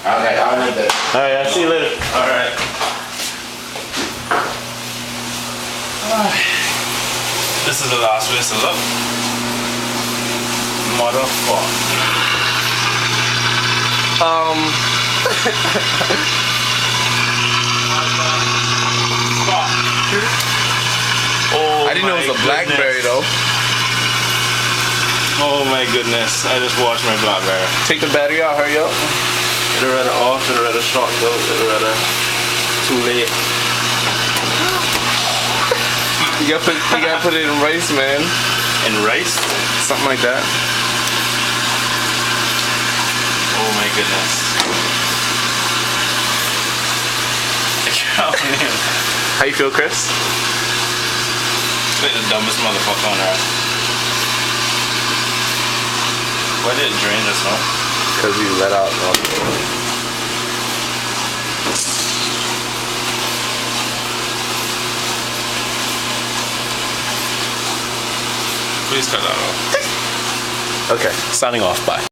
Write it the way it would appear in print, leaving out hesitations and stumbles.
Alright, I'll make that. Alright, I'll see you later. Alright. This is the last whistle up. Motherfucker. Oh, I didn't know it was a blackberry though. Oh my goodness, I just washed my blackberry. Take the battery out, hurry up. It'll rather off, it'll rather short though, it'll rather too late. You gotta put it in rice, man. In rice? Something like that. Oh my goodness. I can't believe it. How you feel, Chris? Like the dumbest motherfucker on earth. Why did it drain just now? Because you let out all the Please cut that off. Okay, signing off, bye.